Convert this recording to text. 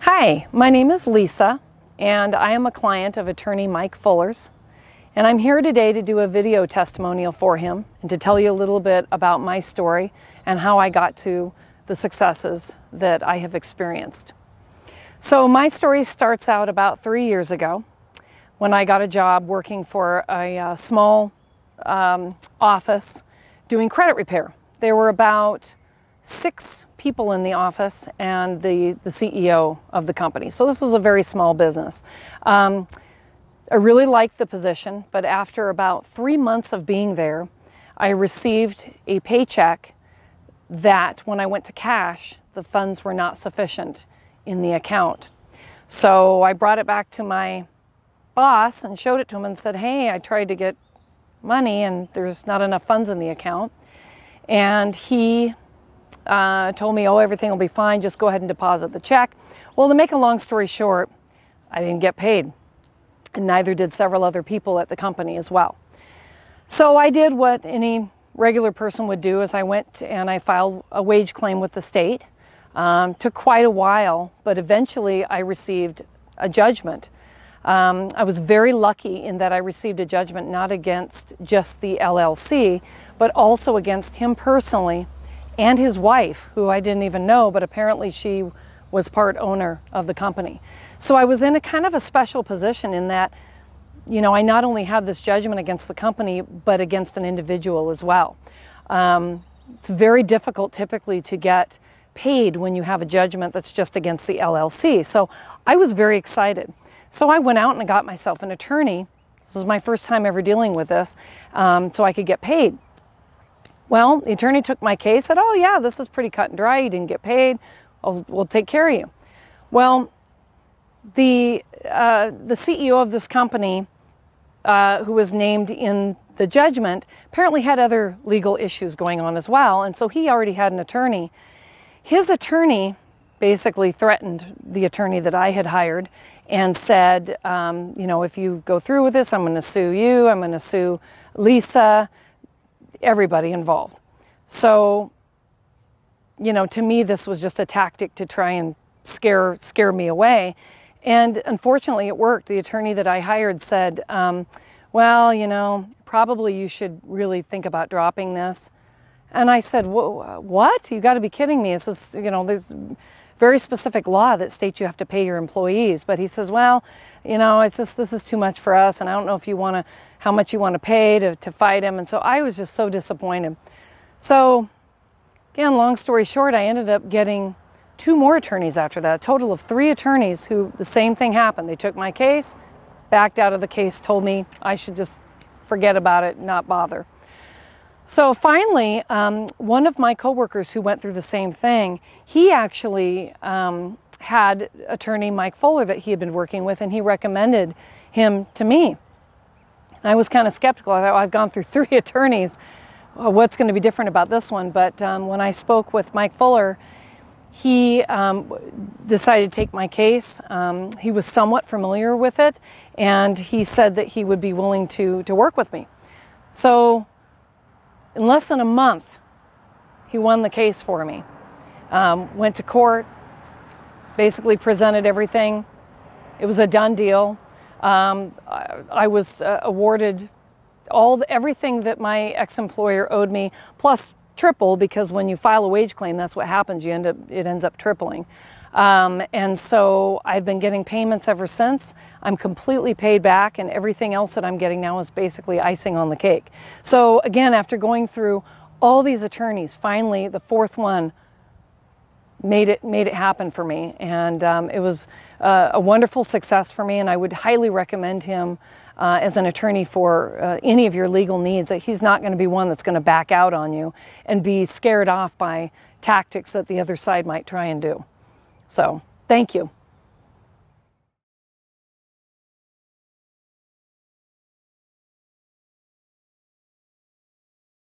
Hi, my name is Lisa, and I am a client of attorney Mike Fuller's. And I'm here today to do a video testimonial for him and to tell you a little bit about my story and how I got to the successes that I have experienced. So my story starts out about 3 years ago when I got a job working for a small office doing credit repair. There were about 6 people in the office and the CEO of the company. So this was a very small business. I really liked the position, but after about 3 months of being there, I received a paycheck that when I went to cash, the funds were not sufficient in the account. So I brought it back to my boss and showed it to him and said, hey, I tried to get money and there's not enough funds in the account. And he told me, oh, everything will be fine, just go ahead and deposit the check. Well, to make a long story short, I didn't get paid, and neither did several other people at the company as well. So I did what any regular person would do, as I went and I filed a wage claim with the state. Took quite a while, but eventually I received a judgment. I was very lucky in that I received a judgment not against just the LLC, but also against him personally and his wife, who I didn't even know, but apparently she was part owner of the company. So I was in a kind of a special position in that, you know, I not only had this judgment against the company, but against an individual as well. It's very difficult typically to get paid when you have a judgment that's just against the LLC. So I was very excited. So I went out and I got myself an attorney. This was my first time ever dealing with this, so I could get paid. Well, the attorney took my case, said, oh yeah, this is pretty cut and dry, you didn't get paid, we'll take care of you. Well, the CEO of this company, who was named in the judgment, apparently had other legal issues going on as well, and so he already had an attorney. His attorney basically threatened the attorney that I had hired and said, you know, if you go through with this, I'm going to sue you, I'm going to sue Lisa, everybody involved. So, you know, to me, this was just a tactic to try and scare me away. And unfortunately, it worked. The attorney that I hired said, well, you know, probably you should really think about dropping this. And I said, what? You got to be kidding me. This is, you know, there's very specific law that states you have to pay your employees. But he says, well, you know, it's just, this is too much for us, and I don't know if you want to, how much you want to pay to fight him. And so I was just so disappointed. So again, long story short, I ended up getting 2 more attorneys after that, a total of 3 attorneys who the same thing happened. They took my case, backed out of the case, told me I should just forget about it, not bother. So finally, one of my coworkers who went through the same thing, he actually had attorney Mike Fuller that he had been working with, and he recommended him to me. I was kind of skeptical. I thought, well, I've gone through 3 attorneys. What's going to be different about this one? But when I spoke with Mike Fuller, he decided to take my case. He was somewhat familiar with it, and he said that he would be willing to work with me. So in less than a month, he won the case for me. Went to court, basically presented everything. It was a done deal. I was awarded everything that my ex-employer owed me, plus triple, because when you file a wage claim, that's what happens. It ends up tripling. And so I've been getting payments ever since. I'm completely paid back, and everything else that I'm getting now is basically icing on the cake. So again, after going through all these attorneys, finally the 4th one made it happen for me. And it was a wonderful success for me, and I would highly recommend him as an attorney for any of your legal needs. He's not going to be one that's going to back out on you and be scared off by tactics that the other side might try and do. So, thank you.